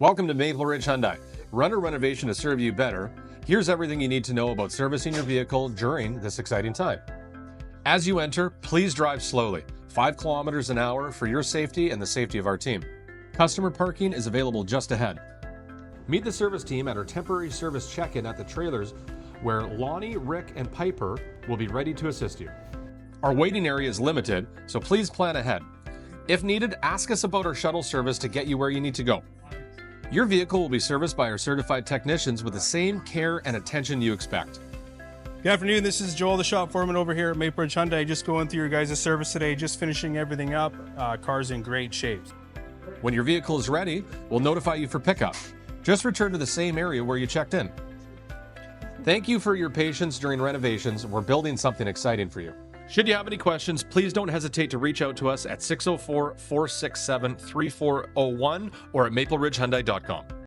Welcome to Maple Ridge Hyundai. Run a renovation to serve you better. Here's everything you need to know about servicing your vehicle during this exciting time. As you enter, please drive slowly, 5 kilometers an hour for your safety and the safety of our team. Customer parking is available just ahead. Meet the service team at our temporary service check-in at the trailers where Lonnie, Rick, and Piper will be ready to assist you. Our waiting area is limited, so please plan ahead. If needed, ask us about our shuttle service to get you where you need to go. Your vehicle will be serviced by our certified technicians with the same care and attention you expect. Good afternoon, this is Joel, the shop foreman over here at Maple Ridge Hyundai. Just going through your guys' service today, just finishing everything up. Car's in great shape. When your vehicle is ready, we'll notify you for pickup. Just return to the same area where you checked in. Thank you for your patience during renovations. We're building something exciting for you. Should you have any questions, please don't hesitate to reach out to us at 604-467-3401 or at mapleridgehyundai.com.